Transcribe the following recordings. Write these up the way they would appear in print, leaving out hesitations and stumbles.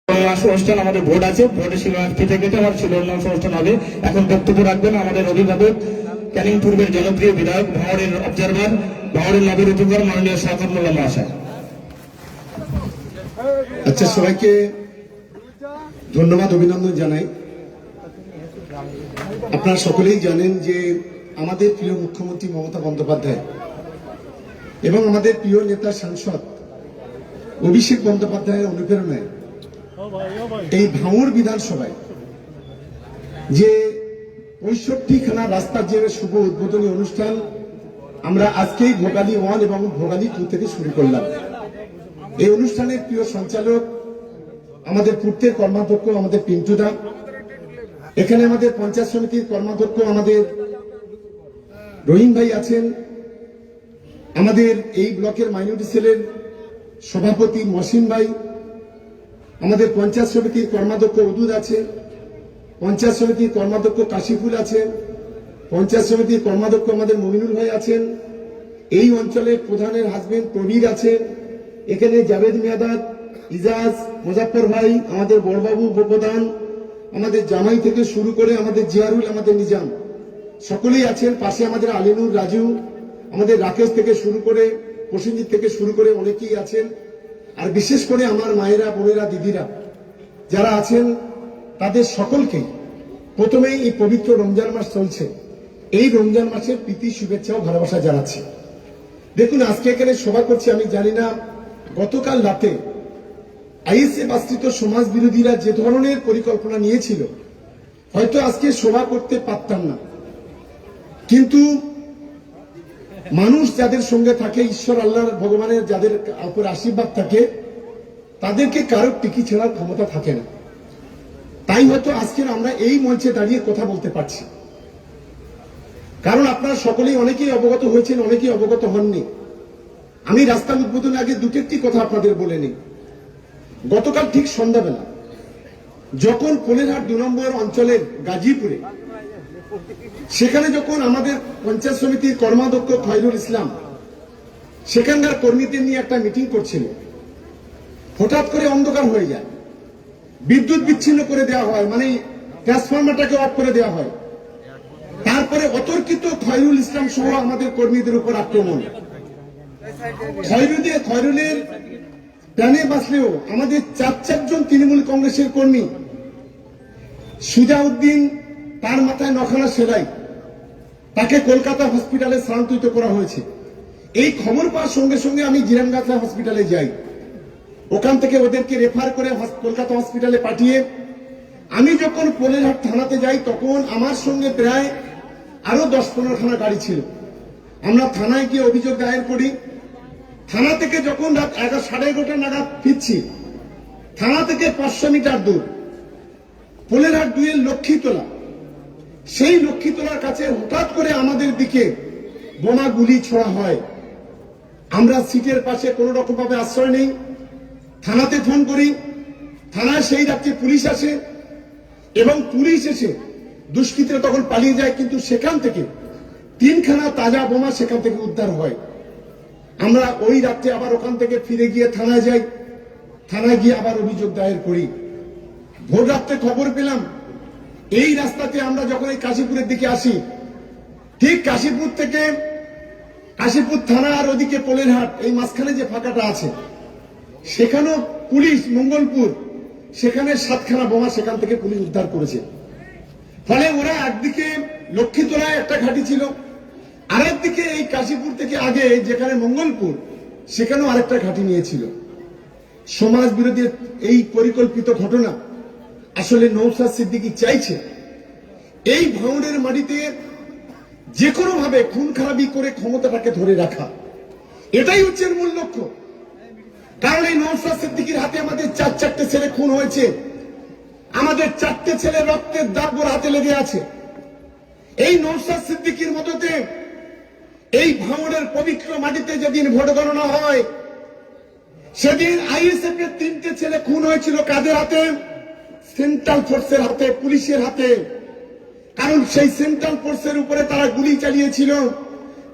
অনুষ্ঠান আমাদের ভোট আছে, ভোটে শিলান্যাস থেকে আমার শিলান্যাস অনুষ্ঠান হবে। এখন বক্তব্য রাখবেন আমাদের অভিভাবক ক্যানিং পূর্বের জনপ্রিয় বিধায়ক, ভাঙড়ের অবজারভার, ভাঙড়ের নগর উপকার মাননীয় শওকত মোল্লা মহাশয়। আচ্ছা, সবাইকে ধন্যবাদ, অভিনন্দন জানাই। আপনারা সকলেই জানেন যে আমাদের প্রিয় মুখ্যমন্ত্রী মমতা বন্দ্যোপাধ্যায় এবং আমাদের প্রিয় নেতা সাংসদ অভিষেক বন্দ্যোপাধ্যায়ের অনুপ্রেরণায় এই ভাঙড় বিধানসভায় যে ৬৫খানা রাস্তার যে শুভ উদ্বোধনী অনুষ্ঠান আমরা আজকেই ভোগালী 1 এবং ভোগালী 2 থেকে শুরু করলাম। এই অনুষ্ঠানের প্রিয় সঞ্চালক আমাদের পূর্তের কর্মাধ্যক্ষ আমাদের পিন্টুদা, এখানে আমাদের পঞ্চায়েত সমিতির কর্মাধ্যক্ষ আমাদের রহিম ভাই আছেন, আমাদের এই ব্লকের মাইনরিটি সেলের সভাপতি মহসিন ভাই, আমাদের পঞ্চায়েত সমিতির কর্মাধ্যক্ষ উদুদ আছে, পঞ্চায়েত সমিতির কর্মাধ্যক্ষ কাশিফুল আছে, পঞ্চায়েত সমিতির কর্মাধ্যক্ষ আমাদের মমিনুল ভাই আছেন, এই অঞ্চলের প্রধানের হাজবেন্ড প্রবীর আছে, এখানে জাভেদ মিয়াদাদ, ইজাজ, মুজাফফর ভাই, আমাদের বড়বাবু উপপ্রধান, আমাদের জামাই থেকে শুরু করে আমাদের জিয়ারুল, আমাদের নিজাম সকলেই আছেন। পাশে আমাদের আলিনুর, রাজু, আমাদের রাকেশ থেকে শুরু করে প্রসেনজিৎ থেকে শুরু করে অনেকেই আছেন। আর বিশেষ করে আমার মায়েরা, বোনেরা, দিদিরা যারা আছেন তাদের সকলকেই প্রথমেই এই পবিত্র রমজান মাস চলছে, এই রমজান মাসের প্রীতি, শুভেচ্ছা ও ভালোবাসা জানাচ্ছি। দেখুন, আজকে এখানে সভা করছি, আমি জানি না গতকাল রাতে আইএসএফ আশ্রিত সমাজ বিরোধীরা যে ধরনের পরিকল্পনা নিয়েছিল হয়তো আজকে সভা করতে পারতাম না, কিন্তু মানুষ যাদের সঙ্গে থাকে, ঈশ্বর আল্লাহর ভগবানের যাদের উপর আশীর্বাদ থাকে, তাদেরকে কারো টিকি ছেড়ার ক্ষমতা থাকে না। তাই হয়তো আজকের আমরা এই মঞ্চে দাঁড়িয়ে কথা বলতে পারছি, কারণ আপনারা সকলেই অনেকেই অবগত হয়েছেন, অনেকেই অবগত হননি। আমি রাস্তা উদ্বোধনের আগে দুটি কথা আপনাদের বলে নিই। গতকাল ঠিক সন্ধ্যাবেলা যখন কোলেরহাট 2 নম্বর অঞ্চলের গাজীপুরে, সেখানে যখন আমাদের পঞ্চায়েত সমিতির কর্মাধ্যক্ষ খয়রুল ইসলাম সেখানকার কর্মীদের নিয়ে একটা মিটিং করছিল, হঠাৎ করে অন্ধকার হয়ে যায়, বিদ্যুৎ বিচ্ছিন্ন করে দেওয়া হয়, মানে ট্রান্সফরমারটাকে অফ করে দেওয়া হয়। তারপরে অতর্কিত খয়রুল ইসলাম সহ আমাদের কর্মীদের উপর আক্রমণ। খয়রুলের প্রাণে বাঁচলেও আমাদের 4 জন তৃণমূল কংগ্রেসের কর্মী, সুজাউদ্দিন, তার মাথায় 9খানা সেলাই, তাকে কলকাতা হসপিটালে স্থানান্তরিত করা হয়েছে। এই খবর পাওয়ার সঙ্গে সঙ্গে আমি জিরানগাছা হসপিটালে যাই, ওখান থেকে ওদেরকে রেফার করে কলকাতা হসপিটালে পাঠিয়ে আমি যখন কোলেরহাট থানাতে যাই তখন আমার সঙ্গে প্রায় আরো 10-15খানা গাড়ি ছিল। আমরা থানায় গিয়ে অভিযোগ দায়ের করি। থানা থেকে যখন রাত 11:30 নাগাদ ফিরছি, থানা থেকে 500 মিটার দূর কোলেরহাট 2 এর লক্ষ্মীতলা, সেই লক্ষ্মীতলার কাছে হঠাৎ করে আমাদের দিকে বোমা গুলি ছোড়া হয়। আমরা সিটের পাশে কোন রকম ভাবে আশ্রয় নেই, থানাতে ফোন করি, থানায় সেই রাত্রে পুলিশ আসে এবং পুলিশ এসে দুষ্কৃতীরা তখন পালিয়ে যায়, কিন্তু সেখান থেকে 3খানা তাজা বোমা সেখান থেকে উদ্ধার হয়। আমরা ওই রাত্রে আবার ওখান থেকে ফিরে গিয়ে থানায় যাই, থানায় গিয়ে আবার অভিযোগ দায়ের করি। ভোর রাত্রে খবর পেলাম এই রাস্তাতে আমরা যখন এই কাশীপুরের দিকে আসি, ঠিক কাশীপুর থেকে কাশীপুর থানা আর ওদিকে কোলেরহাট এই মাঝখানে যে ফাঁকাটা আছে, সেখানেও পুলিশ, মঙ্গলপুর, সেখানে 7খানা বোমা সেখান থেকে পুলিশ উদ্ধার করেছে। ফলে ওরা একদিকে লক্ষ্মীতলায় একটা ঘাঁটি ছিল, আরেকদিকে এই কাশীপুর থেকে আগে যেখানে মঙ্গলপুর, সেখানেও আরেকটা ঘাঁটি নিয়েছিল। সমাজ বিরোধীর এই পরিকল্পিত ঘটনা আসলে নওশাদ সিদ্দিকী চাইছে এই ভাঙড়ের মাটিতে যে কোনো ভাবে খুন খারাপি করে ক্ষমতাটাকে ধরে রাখা, এটাই হচ্ছে মূল লক্ষ্য। কারণ এই নওশাদ সিদ্দিকীর হাতে আমাদের 4 ছেলে খুন হয়েছে, আমাদের 4টে ছেলে রক্তের দাগ ওর হাতে লেগে আছে। এই নওশাদ সিদ্দিকীর মততে এই ভাঙড়ের পবিত্র মাটিতে যেদিন ভোট গণনা হয়, সেদিন আইএসএফ এর 3টে ছেলে খুন হয়েছিল। কাদের হাতে? সেন্ট্রাল ফোর্সের হাতে, পুলিশের হাতে। কারণ সেই সেন্ট্রাল ফোর্সের উপরে তারা গুলি চালিয়েছিল,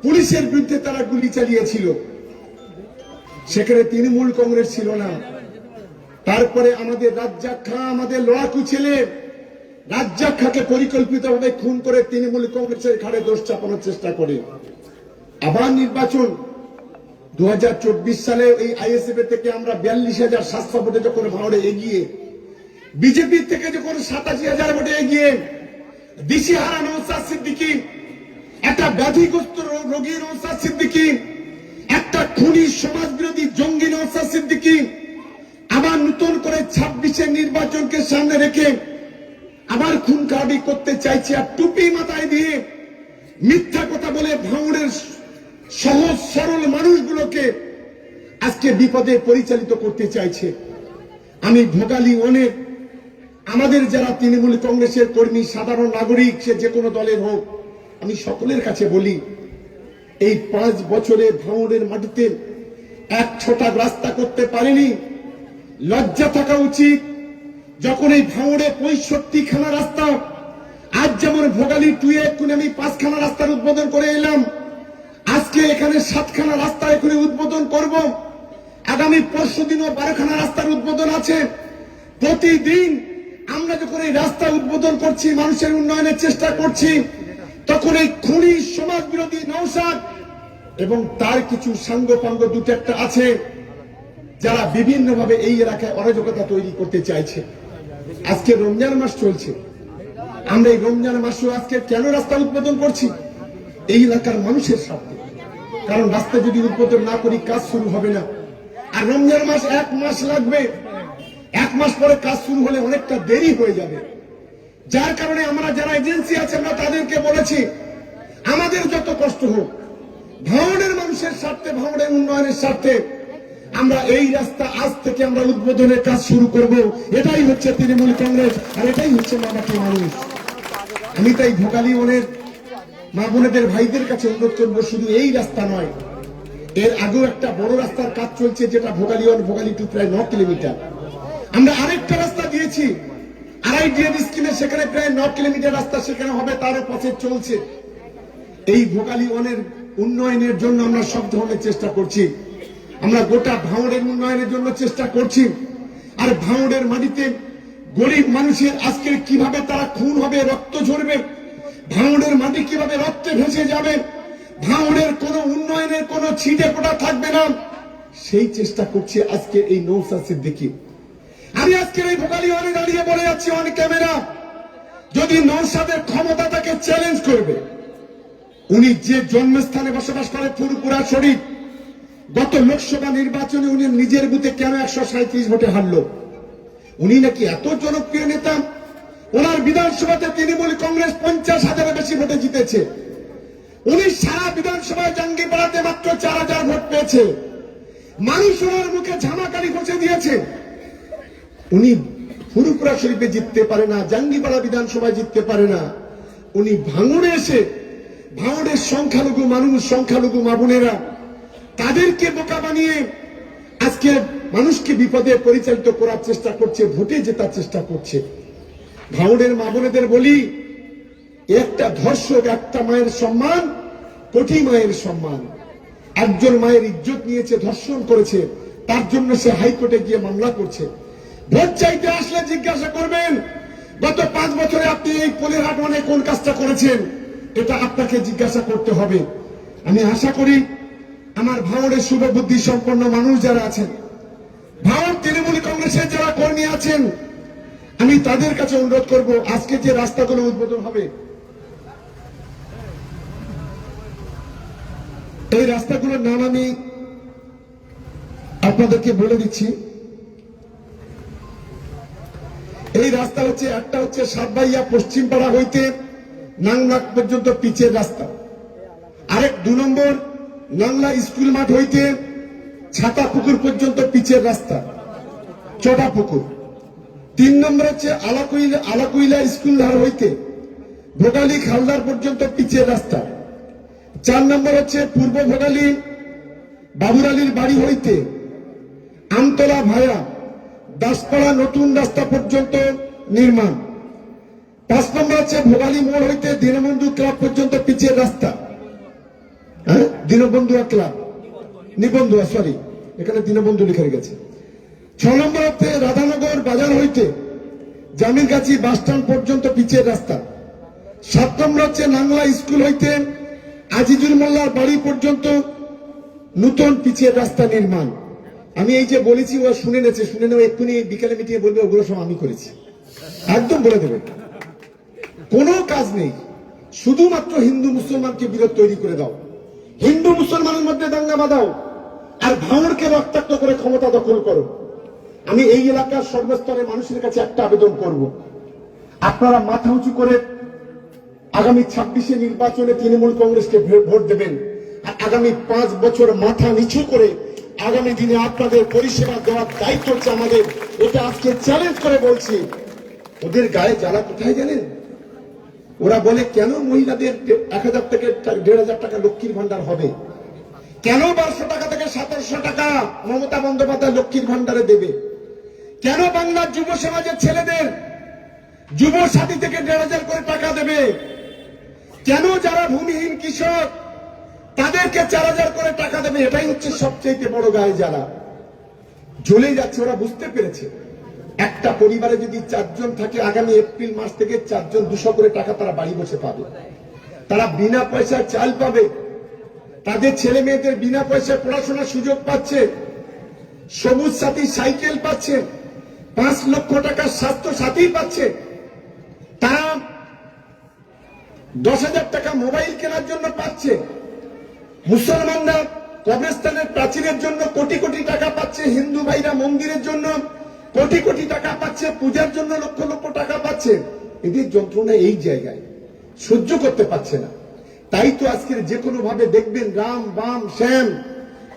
পুলিশের বিরুদ্ধে তারা গুলি চালিয়েছিল। সেখানে তৃণমূল কংগ্রেস ছিল না, তারপরে আমাদের রাজ্জাক খাঁ, আমাদের লড়াকু ছেলে রাজ্জাক খাঁকে পরিকল্পিতভাবে খুন করে তৃণমূল কংগ্রেসের ঘাড়ে দোষ চাপানোর চেষ্টা করে। আবার নির্বাচন 2024 সালে এই আইএসএফ থেকে আমরা 42,700 ভোটে যখন ভাঙড়ে এগিয়ে, বিজেপি থেকে যখন 87,000 ভোটে এগিয়ে, দিশেহারা নওশাদ সিদ্দিকী, একটা ব্যাধিগ্রস্ত রোগী নওশাদ সিদ্দিকী, একটা খুনি সমাজ বিরোধী জঙ্গি নওশাদ সিদ্দিকী আবার নতুন করে 26-এর নির্বাচনকে সামনে রেখে আবার খুন খারাপি করতে চাইছে। আর টুপি মাথায় দিয়ে মিথ্যা কথা বলে ভাঙড়ের সহজ সরল মানুষগুলোকে আজকে বিপদে পরিচালিত করতে চাইছে। আমি ভোগালী অনেক আমাদের যারা তৃণমূল কংগ্রেসের কর্মী, সাধারণ নাগরিক, সে যে কোনো দলের হোক, আমি সকলের কাছে বলি, এই 5 বছরে ভাঙড়ের মাটিতে এক ছোটা রাস্তা করতে পারেনি। লজ্জা থাকা উচিত। যখন এই ভাঙড়ে 65খানা রাস্তা, আজ যেমন ভোগালী 2 এক্ষুনি আমি 5খানা রাস্তার উদ্বোধন করে এলাম, আজকে এখানে 7খানা রাস্তা এখানে উদ্বোধন করব, আগামী পরশু দিনও 12খানা রাস্তার উদ্বোধন আছে। প্রতিদিন আমরা যখন এই রাস্তা উদ্বোধন করছি, মানুষের উন্নয়নের চেষ্টা করছি, তখন এই খুনি সমাজ বিরোধী নওশাদ এবং তার কিছু সাঙ্গপাঙ্গ দুটো একটা আছে যারা বিভিন্নভাবে এই এলাকায় অরাজকতা তৈরি করতে চাইছে। আজকে রমজান মাস চলছে, আমরা এই রমজান মাসেও আজকে কেন রাস্তা উদ্বোধন করছি? এই এলাকার মানুষের স্বার্থে। কারণ রাস্তা যদি উদ্বোধন না করি কাজ শুরু হবে না। আর রমজান মাস 1 মাস লাগবে, 1 মাস পরে কাজ শুরু হলে অনেকটা দেরি হয়ে যাবে। যার কারণে আমরা যারা এজেন্সি আছে, আমরা তাদেরকে বলেছি আমাদের যত কষ্ট হোক, ভাঙড়ের মানুষের স্বার্থে, ভাঙড়ের উন্নয়নের স্বার্থে আমরা এই রাস্তা আজ থেকে আমরা উদ্বোধনের কাজ শুরু করব। এটাই হচ্ছে তৃণমূল কংগ্রেস, আর এটাই হচ্ছে মামাটি মানুষ। আমি তাই ভোগালী অনেক মা বোনেদের ভাইদের কাছে অনুরোধ করবো, শুধু এই রাস্তা নয়, এর আগেও একটা বড় রাস্তার কাজ চলছে, যেটা ভোগালী 1 ভোগালী 2 প্রায় 9 কিলোমিটার। আমরা আরেকটা রাস্তা দিয়েছি RIDF স্কিমে, সেখানে প্রায় 9 কিলোমিটার রাস্তা সেখানে হবে, তারও পথে চলছে। এই ভোগালী 1 উন্নয়নের জন্য আমরা সব ধরনের চেষ্টা করছি। আমরা গোটা ভাঙড়ের উন্নয়নের জন্য চেষ্টা করছি। আর ভাঙড়ের মাটিতে গরিব মানুষের আজকে কিভাবে তারা খুন হবে, রক্ত ঝরবে, ভাঙড়ের মাটি কিভাবে রক্তে ভেসে যাবে, ভাঙড়ের কোন উন্নয়নের কোন ছিটে ফোঁটা থাকবে না, সেই চেষ্টা করছে আজকে এই নওশাদ সিদ্দিকী। আমি আজকের এই ভোগালী ওয়ানে দাঁড়িয়ে বলে যাচ্ছি অন ক্যামেরা, যদি নওশাদের ক্ষমতা তাকে চ্যালেঞ্জ করবে, উনি যে জন্মস্থানে বসবাস করে ফুরপুরা শরীফ, গত লোকসভা নির্বাচনে উনি নিজের বুথে কেন 137 ভোটে হারলো? উনি নাকি এত জনপ্রিয় নেতা, ওনার বিধানসভাতে তৃণমূল কংগ্রেস 50,000-এর বেশি ভোটে জিতেছে। উনি সারা বিধানসভায় জাঙ্গিপাড়াতে মাত্র 4,000 ভোট পেয়েছে। মানুষ ওনার মুখে ঝামাকারি ঘষে দিয়েছে। উনি ফুরপুরা শরীফে জিততে পারে না, জাঙ্গিপাড়া বিধানসভায় জিততে পারে না। উনি ভাঙড়ে এসে ভাঙড়ের সংখ্যালঘু মানুষ, সংখ্যালঘু মা বোনেরা, তাদেরকে বোকা বানিয়ে আজকে মানুষকে বিপদে পরিচালিত করার চেষ্টা করছে, ভোটে জেতার চেষ্টা করছে। ভাঙড়ের মা বোনেদের বলি, একটা ধর্ষক একটা মায়ের সম্মান, কোটি মায়ের সম্মান। একজন মায়ের ইজ্জত নিয়েছে, ধর্ষণ করেছে, তার জন্য সে হাইকোর্টে গিয়ে মামলা করছে। ভোট চাইতে আসলে জিজ্ঞাসা করবেন, গত 5 বছরে আপনি এই পোলেরহাট মানে কোন কাজটা করেছেন, এটা আপনাকে জিজ্ঞাসা করতে হবে। আমি আশা করি আমার ভাঙড়ের শুভবুদ্ধি সম্পন্ন মানুষ যারা আছেন, ভাঙড় তৃণমূল কংগ্রেসের যারা কর্মী আছেন, আমি তাদের কাছে অনুরোধ করব, আজকে যে রাস্তাগুলো উদ্বোধন হবে, এই রাস্তাগুলোর নাম আমি আপনাদেরকে বলে দিচ্ছি। এই রাস্তা হচ্ছে, একটা হচ্ছে সাতবাইয়া পশ্চিমপাড়া হইতে নাংলাক পর্যন্ত পিচের রাস্তা, আরেক 2 নম্বর নাংলা স্কুল মাঠ হইতে ছাতা পুকুর পর্যন্ত পিচের রাস্তা, চটা পুকুর। 3 নম্বর হচ্ছে আলাকুইলা স্কুল ধার হইতে ভোগালী খালদার পর্যন্ত পিচের রাস্তা। 4 নম্বর হচ্ছে পূর্ব ভোগালী বাবুর আলীর বাড়ি হইতে আমতলা ভায়া দাসপাড়া নতুন রাস্তা পর্যন্ত নির্মাণ। 5 নম্বর হচ্ছে ভোগালী মোড় হইতে দীনবন্ধু ক্লাব পর্যন্ত পিচের রাস্তা। দীনবন্ধু ক্লাব, নিবন্ধু, সরি, এখানে দীনবন্ধু লিখে গেছে। 6 নম্বর হচ্ছে রাধানগর বাজার হইতে জামিরগাছি বাস স্ট্যান্ড পর্যন্ত পিচের রাস্তা। 7 নম্বর হচ্ছে নাংলা স্কুল হইতে আজিজুল মোল্লার বাড়ি পর্যন্ত নতুন পিচের রাস্তা নির্মাণ। আমি এই যে বলেছি ও শুনে নেছে, শুনে নেবে, এক্ষুনি বিকেলে মিটিয়ে বলবে ওগুলো সব আমি করেছি, একদম বলে দেবে। কোনো কাজ নেই, শুধুমাত্র হিন্দু মুসলমানকে বিরোধ তৈরি করে দাও, হিন্দু মুসলমানের মধ্যে দাঙ্গা বাঁধাও, আর ভাঙড়কে রক্তাক্ত করে ক্ষমতা দখল করো। আমি এই এলাকার সর্বস্তরের মানুষের কাছে একটা আবেদন করব, আপনারা মাথা উঁচু করে আগামী 26শে নির্বাচনে তৃণমূল কংগ্রেসকে ভোট দেবেন, আর আগামী 5 বছর মাথা নিচু করে আগামী দিনে আপনাদের পরিষেবা দেওয়ার দায়িত্ব হচ্ছে আমাদের। এটা আজকে চ্যালেঞ্জ করে বলছি। ওদের গায়ে জ্বালা কোথায় জানেন? ওরা বলে কেন মহিলাদের 1000 থেকে 1500 টাকা লক্ষ্মীর ভান্ডার হবে, কেন 1200 টাকা থেকে 1700 টাকা মমতা বন্দ্যোপাধ্যায় লক্ষ্মীর ভান্ডারে দেবে, কেন বাংলার যুব সমাজের ছেলেদের যুব সাথী থেকে 1500 করে টাকা দেবে, কেন যারা ভূমিহীন কৃষক তাদেরকে 4000 করে টাকা দেবে। এটাই হচ্ছে সবচেয়ে বড় গায়ে জ্বালা। জ্বলে যাচ্ছে, ওরা বুঝতে পেরেছে একটা পরিবারে যদি 4 জন থাকে, আগামী এপ্রিল মাস থেকে 4 জন 200 করে টাকা তারা বাড়ি বসে পাবে, তারা বিনা পয়সায় চাল পাবে, তাদের ছেলে মেয়েদের বিনা পয়সায় পড়াশোনার সুযোগ পাচ্ছে, সবুজ সাথী সাইকেল পাচ্ছে, 5 লক্ষ টাকার স্বাস্থ্য সাথী পাচ্ছে, তারা 10,000 টাকা মোবাইল কেনার জন্য পাচ্ছে, মুসলমানরা কবরস্থানের প্রাচীরের জন্য কোটি কোটি টাকা পাচ্ছে, হিন্দু ভাইরা মন্দিরের জন্য কোটি কোটি টাকা পাচ্ছে, পূজার জন্য লক্ষ লক্ষ টাকা পাচ্ছে। এদের যন্ত্রণা এই জায়গায় সহ্য করতে পারছে না। তাই তো আজকের যে কোনো ভাবে দেখবেন রাম বাম শ্যাম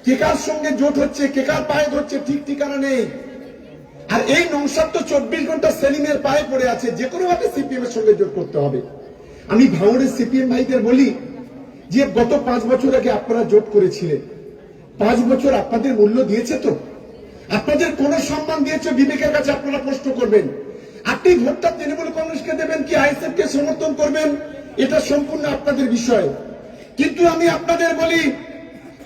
কে কার সঙ্গে জোট হচ্ছে, কে কার পায়ে ধরছে, ঠিক ঠিকানা নেই। আর এই নৌসাদ তো 24 ঘন্টা সেলিমের পায়ে পড়ে আছে, যে কোনো ভাবে সিপিএম এর সঙ্গে জোট করতে হবে। আমি ভাঙড়ের সিপিএম ভাইদের বলি যে গত 5 বছর আগে আপনারা জোট করেছিলেন, 5 বছর আপনাদের মূল্য দিয়েছে তো? আপনাদের কোন সম্মান দিয়েছে? বিবেকের কাছে আপনারা প্রশ্ন করবেন। আপনি ভোটটা তৃণমূল কংগ্রেসকে দেবেন কি আইএসএফ কে সমর্থন করবেন, এটা সম্পূর্ণ আপনাদের বিষয়। কিন্তু আমি আপনাদের বলি,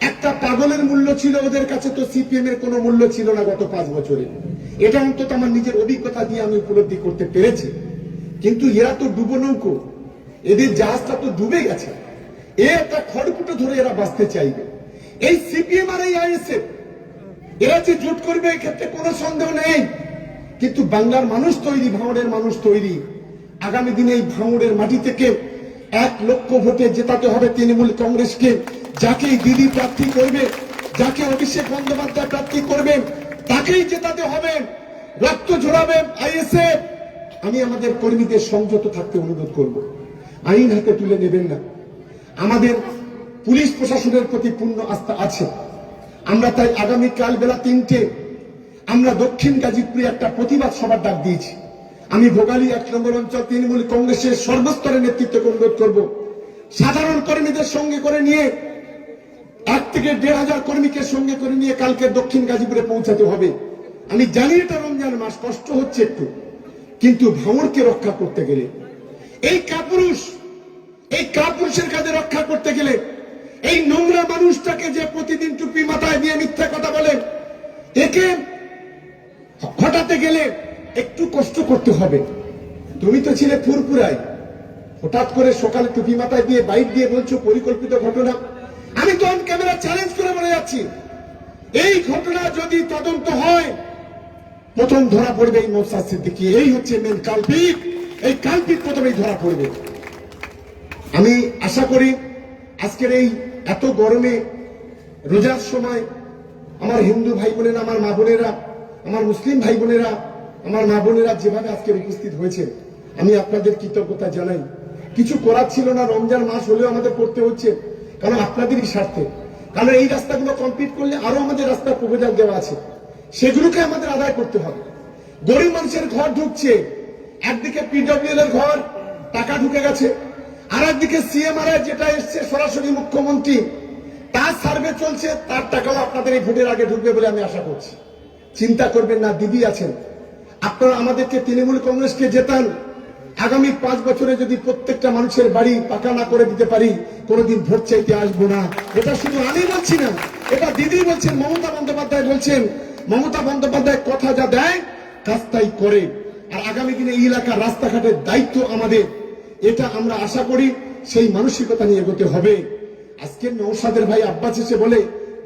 একটা পাগলের মূল্য ছিল ওদের কাছে, তো সিপিএম এর কোনো মূল্য ছিল না গত 5 বছরে। এটা অন্তত আমার নিজের অভিজ্ঞতা দিয়ে আমি উপলব্ধি করতে পেরেছি। কিন্তু এরা তো ডুবো নৌকো, এদের জাহাজটা তো ডুবে গেছে, একটা খড়কুটো ধরে এরা বাঁচতে চাইবে। এই সিপিএম আর এই আইএসএফ এরা যে জোট করবে এক্ষেত্রে কোনো সন্দেহ নেই। কিন্তু বাংলার মানুষ তৈরি, ভাঙড়ের মানুষ তৈরি। আগামী দিনে এই ভাঙড়ের মাটি থেকে 1 লক্ষ ভোটে জেতাতে হবে তৃণমূল কংগ্রেসকে। যাকেই দিদি প্রার্থী করবে, যাকে অভিষেক বন্দ্যোপাধ্যায় প্রার্থী করবে, তাকেই জেতাতে হবে। রক্ত ঝরাবে আইএসএফ। আমি আমাদের কর্মীদের সংযত থাকতে অনুরোধ করব, আইন হাতে তুলে নেবেন না। আমাদের পুলিশ প্রশাসনের প্রতি পূর্ণ আস্থা আছে। আমরা তাই আগামীকাল বেলা 3টে আমরা দক্ষিণ গাজীপুরে একটা প্রতিবাদ সভার ডাক দিয়েছি। আমি ভোগালী 1 নম্বর অঞ্চল তৃণমূল কংগ্রেসের সর্বস্তরের নেতৃত্বকে অনুরোধ করব, সাধারণ কর্মীদের সঙ্গে করে নিয়ে 1 থেকে 1,500 কর্মীকে সঙ্গে করে নিয়ে কালকে দক্ষিণ গাজীপুরে পৌঁছাতে হবে। আমি জানি এটা রমজান মাস, কষ্ট হচ্ছে একটু, কিন্তু ভাঙড়কে রক্ষা করতে গেলে, এই কাপুরুষের কাজে রক্ষা করতে গেলে, এই নোংরা মানুষটাকে যে প্রতিদিন টুপি মাথায় দিয়ে মিথ্যা কথা বলে, একে হটাতে গেলে একটু কষ্ট করতে হবে। তুমি তো ছিলে ফুরফুরায়, হঠাৎ করে সকালে টুপি মাথায় দিয়ে বাইক দিয়ে বলছো পরিকল্পিত ঘটনা। আমি তো অন ক্যামেরা চ্যালেঞ্জ করে বলে যাচ্ছি, এই ঘটনা যদি তদন্ত হয়, প্রথম ধরা পড়বে এই নওশাদ সিদ্দিকী। এই হচ্ছে মেন কালপিট, এই কালপিট প্রথমেই ধরা পড়বে। আমি আশা করি আজকের এই এত গরমে রোজার সময় আমার হিন্দু ভাই বোনেরা, আমার মা বোনেরা, আমার মুসলিম ভাই বোনেরা, আমার মা বোনেরা যেভাবে আজকে উপস্থিত হয়েছে, আমি আপনাদের কৃতজ্ঞতা জানাই। কিছু করার ছিল না, রমজান মাস হলেও আমাদের করতে হচ্ছে, কারণ আপনাদেরই স্বার্থে। কারণ এই রাস্তাগুলো কমপ্লিট করলে আরো আমাদের রাস্তার প্রপোজাল দেওয়া আছে, সেগুলোকে আমাদের আদায় করতে হবে। গরিব মানুষের ঘর ঢুকছে, একদিকে পিডব্লিউএল এর ঘর টাকা ঢুকে গেছে, আর একদিকে সিএমআর যেটা এসছে সরাসরি মুখ্যমন্ত্রী, তার সার্ভে চলছে, তার টাকাও আপনাদের এই ভোটের আগে ঢুকবে বলে আমি আশা করছি। চিন্তা করবেন না, দিদি আছেন। আপনারা আমাদেরকে তৃণমূল কংগ্রেসকে জেতান। আগামী 5 বছরে যদি প্রত্যেকটা মানুষের বাড়ি পাকা না করে দিতে পারি, কোনোদিন ভোট চাইতে আসবো না। এটা শুধু আমি বলছি না, এটা দিদি বলছেন, মমতা বন্দ্যোপাধ্যায় বলছেন, মমতা বন্দ্যোপাধ্যায় কথা যা দেয় কাজ তাই করে। আর আগামী দিনে এই এলাকার রাস্তাঘাটের দায়িত্ব আমাদের, এটা আমরা আশা করি সেই মানসিকতা নিয়ে এগোতে হবে। আজকে নৌসাদের ভাই আব্বাস এসে বলে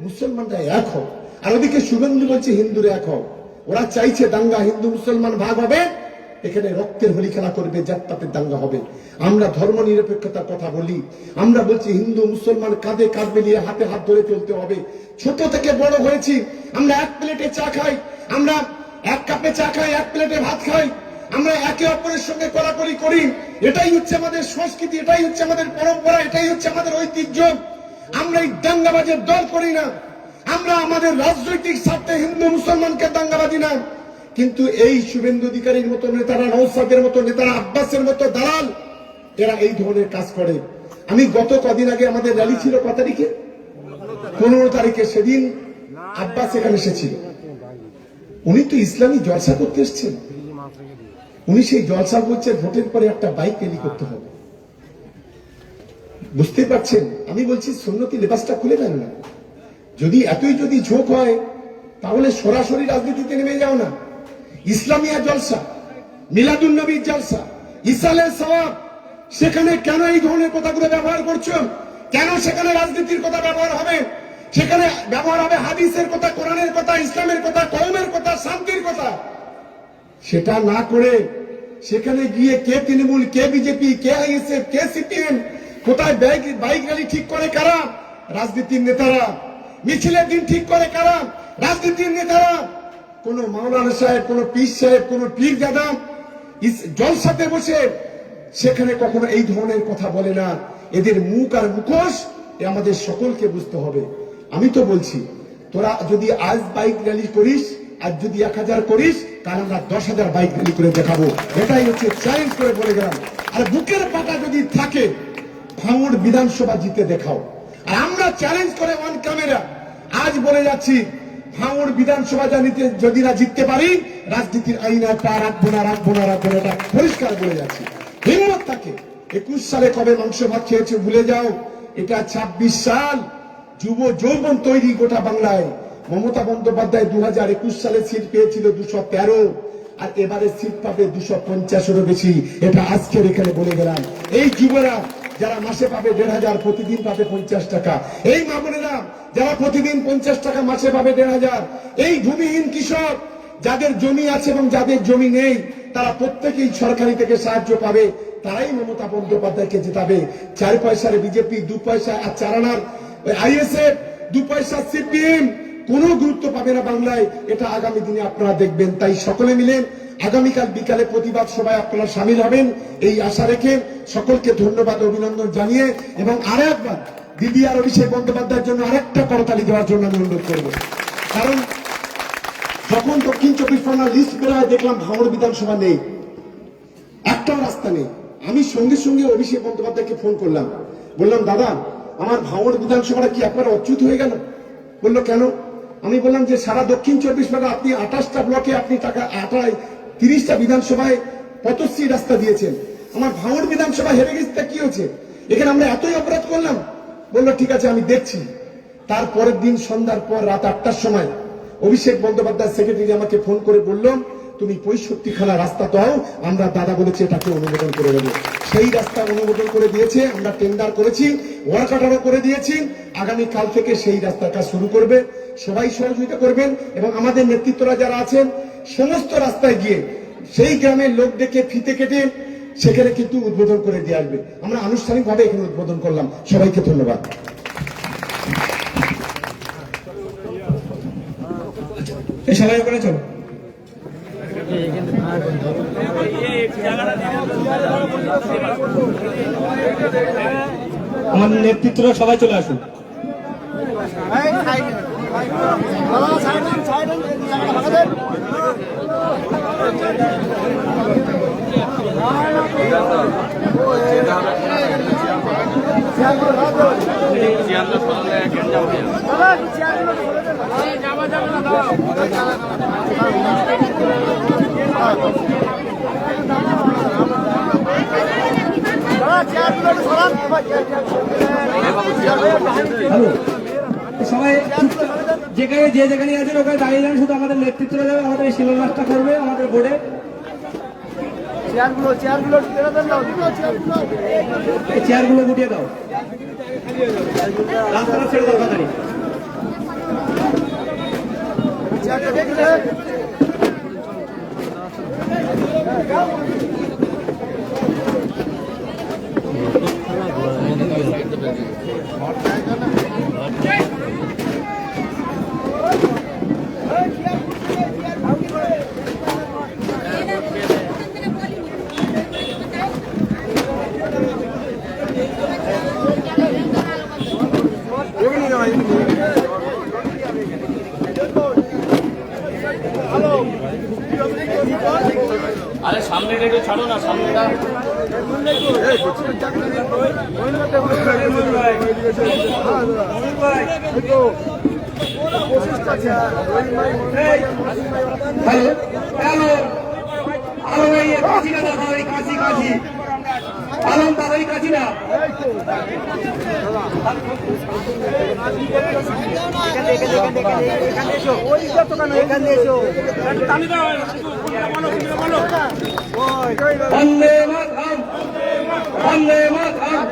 মুসলমানরা এক হও, আর ওদিকে শুভেন্দু বলছে হিন্দুরা এক হও। ওরা চাইছে দাঙ্গা, হিন্দু মুসলমান ভাগ হবে, এখানে রক্তের হোলি খেলা করবে, জাতপাতের দাঙ্গা হবে। আমরা ধর্ম নিরপেক্ষতার কথা বলি, আমরা বলছি হিন্দু মুসলমান কাঁধে কাঁধ মিলিয়ে হাতে হাত ধরে চলতে হবে। ছোট থেকে বড় হয়েছি, আমরা এক প্লেটে চা খাই, আমরা এক কাপে চা খাই, এক প্লেটে ভাত খাই, আমরা একে অপরের সঙ্গে কড়াকড়ি করি। এটাই হচ্ছে আমাদের সংস্কৃতি, এটাই হচ্ছে আমাদের পরম্পরা, এটাই হচ্ছে আমাদের ঐতিহ্য। আমরা এই দাঙ্গাবাজের দল করি না, আমরা আমাদের রাজনৈতিক স্বার্থে হিন্দু মুসলমানকে দাঙ্গাবাজি না। কিন্তু এই শুভেন্দু অধিকারীর মতো নেতারা, নওশাদের মতো নেতারা, আব্বাসের মতো দালাল, এরা এই ধরনের কাজ করে। আমি গত কদিন আগে আমাদের র্যালি ছিল কত তারিখে, 15 তারিখে, সেদিন আব্বাস এখানে এসেছিল। উনি তো ইসলামী জলসা করতে এসছেন, উনি সেই জলসা বলছে ভোটের পরে একটা বাইক র্যালি করতে হবে। বুঝতে পারছেন, আমি বলছি সুন্নতি লেবাসটা খুলে দেন না। যদি এতই যদি ঝোঁক হয় তাহলে সরাসরি রাজনীতিতে নেমে যাও না। ইসলামিয়া জলসা, মিলাদুন নবীর জলসা, ইসালের সওয়াব, সেখানে কেন এই ধরনের কথাগুলো ব্যবহার করছো? কেন সেখানে রাজনীতির কথা ব্যবহার হবে? সেখানে ব্যবহার হবে হাদিসের কথা, কোরআনের কথা, ইসলামের কথা, কওমের কথা, শান্তির কথা। সেটা না করে সেখানে গিয়ে কে তৃণমূল, কে বিজেপি, কে আইএসএফ, কে সিপিএম, কোথায় বাইক র্যালি ঠিক করে কারা? রাজনীতির নেতারা। মিছিলের দিন ঠিক করে কারা? রাজনীতির নেতারা। কোন মাওলানা সাহেব, কোন পীর সাহেব, কোন পীর দাদা জলসাতে বসে সেখানে কখনো এই ধরনের কথা বলে না। এদের মুখ আর মুখোশ আমাদের সকলকে বুঝতে হবে। আমি তো বলছি, তোরা যদি আজ বাইক র্যালি করিস, আজ যদি 1000 করিস, কাল আমরা 10,000 বাইক র্যালি করে দেখাবো। এটাই হচ্ছে চ্যালেঞ্জ করে বলে গেলাম। আর বুকের পাটা যদি থাকে, ভাঙড় বিধানসভা জিতে দেখাও। আর আমরা চ্যালেঞ্জ করে অন ক্যামেরা আজ বলে যাচ্ছি, ভাঙড় বিধানসভা যদি না জিততে পারি, রাজনীতির আইনে পা রাখবো না, রাখবো না, রাখবো না, এটা পরিষ্কার বলে যাচ্ছি। হিম্মত থাকে। 21 সালে কবে মাংস ভাত খেয়েছে ভুলে যাও। এটা 26 সাল, যুব যৌবন তৈরি গোটা বাংলায়। মমতা বন্দ্যোপাধ্যায় 2021 সালে সিট পেয়েছিল 213, আর এবারে সিট পাবে 250-এরও বেশি। এটা আজকের এখানে বলে গেলাম। এই যুবরা যারা মাসে পাবে 1,500, প্রতিদিন পাবে 50 টাকা, এই মা বোনেরা যারা প্রতিদিন 50 টাকা মাসে পাবে 1,500, এই ভূমিহীন কৃষক যাদের জমি আছে এবং যাদের জমি নেই, তারা প্রত্যেকেই সরকারি থেকে সাহায্য পাবে। তারাই মমতা বন্দ্যোপাধ্যায়কে জেতাবে। 4 পয়সার বিজেপি, 2 পয়সা আর 4 আনার আইএসএফ, 2 পয়সা সিপিএম কোনো গুরুত্ব পাবে না বাংলায়। এটা আগামী দিনে আপনারা দেখবেন। তাই সকলে মিলে আগামীকাল বিকালে প্রতিবাদ সভায় আপনারা সামিল হবেন, এই আশা রেখে সকলকে ধন্যবাদ, অভিনন্দন জানিয়ে, এবং আরেকবার দিদি আর অভিষেক বন্দ্যোপাধ্যায়ের জন্য আরেকটা করতালি দেওয়ার জন্য আমি অনুরোধ করব। কারণ যখন দক্ষিণ 24 পরগনা লিস্ট বেরোয়, দেখলাম ভাঙড় বিধানসভা নেই, একটাও রাস্তা নেই। আমি সঙ্গে সঙ্গে অভিষেক বন্দ্যোপাধ্যায়কে ফোন করলাম, বললাম দাদা, আমার ভাঙড় বিধানসভাটা কি একবার অচ্যুত হয়ে গেল? বললো কেন? আমি বললাম যে সারা দক্ষিণ 24 পরগনা আপনি 28টা ব্লকে আপনি টাকা 30টা বিধানসভায় পথশ্রী রাস্তা দিয়েছেন, আমার ভাঙড় বিধানসভা হেরে গেছে, কি হয়েছে? এখানে আমরা এতই অপরাধ করলাম? বললো ঠিক আছে, আমি দেখছি। তার পরের দিন সন্ধ্যার পর রাত 8টার সময় অভিষেক বন্দ্যোপাধ্যায় সেক্রেটারি আমাকে ফোন করে বললাম, তুমি 65খানা রাস্তা দাও, আমরা দাদা বলেছে এটাকে অনুমোদন করে দেবো। সেই রাস্তা অনুমোদন করে দিয়েছে, আমরা টেন্ডার করেছি, ওয়ার্ক অর্ডারও করে দিয়েছি। আগামী কাল থেকে সেই রাস্তার কাজ শুরু করবে। সবাই সহযোগিতা করবেন এবং আমাদের নেতৃত্বরা যারা আছেন সমস্ত রাস্তায় গিয়ে সেই গ্রামের লোক ডেকে ফিতে কেটে সেখানে কিন্তু উদ্বোধন করে দিয়ে আসবে। আমরা আনুষ্ঠানিকভাবে এখানে উদ্বোধন করলাম। সবাইকে ধন্যবাদ। এই সবাই ওখানে চলো। আমার নেতৃত্বরা সবাই চলে আসুন। হ্যালো, সবাই যেখানে যেখানে আছেন ওখানে দাঁড়িয়ে যান, শুধু আমাদের নেতৃত্বরা যাবে, আমাদের এই শিলান্যাসটা করবে আমাদের বোর্ডে। এই চেয়ারগুলো গুটিয়ে দাও, রাস্তাটা ছেড়ে দাও তাড়াতাড়ি। আরে সামনে রেখে ছাড়ো না, সামনেটা হ্যালো হ্যালো, আলো এই কাছিটা দেখো, এই কাছি কাছি আলম দাদা, এই কাছিটা বন্দে মাতরম, বন্দে মাতরম।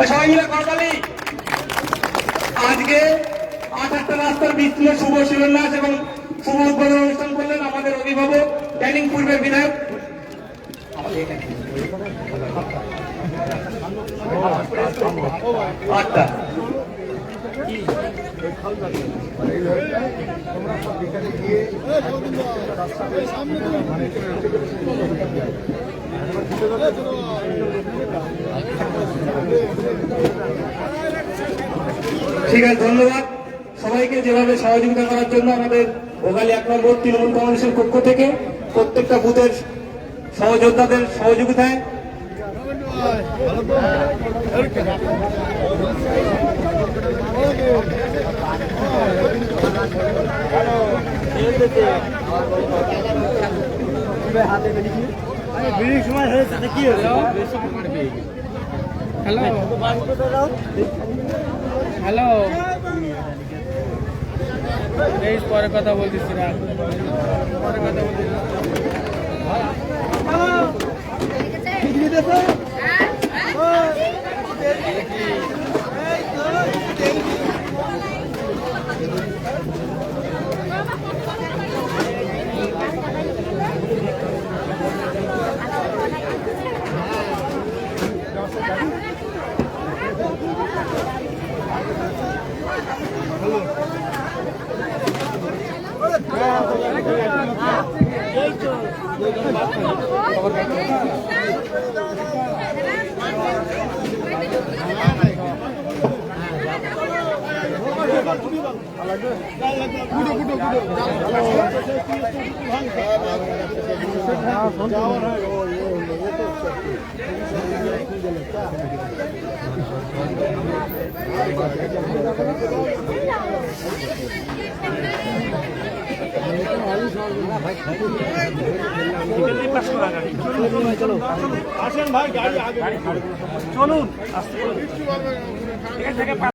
সবাই মিলে করতালি। আজকে 8টা রাস্তার বিস্তৃত শুভ শিলান্যাস এবং শুভ উদ্বোধন অনুষ্ঠান করলেন আমাদের অভিভাবক ক্যানিং পূর্বের বিধায়ক। আটটা ঠিক আছে, ধন্যবাদ সবাইকে যেভাবে সহযোগিতা করার জন্য। আমাদের ভোগালী 1 নম্বর তৃণমূল কংগ্রেসের পক্ষ থেকে প্রত্যেকটা বুথের সহযোদ্ধাদের সহযোগিতায় হ্যালো হ্যালো, এই পরে কথা বলতেছি না, পরে কথা বলতেছি। আসেন ভাই, গাড়ি আগে চলুন।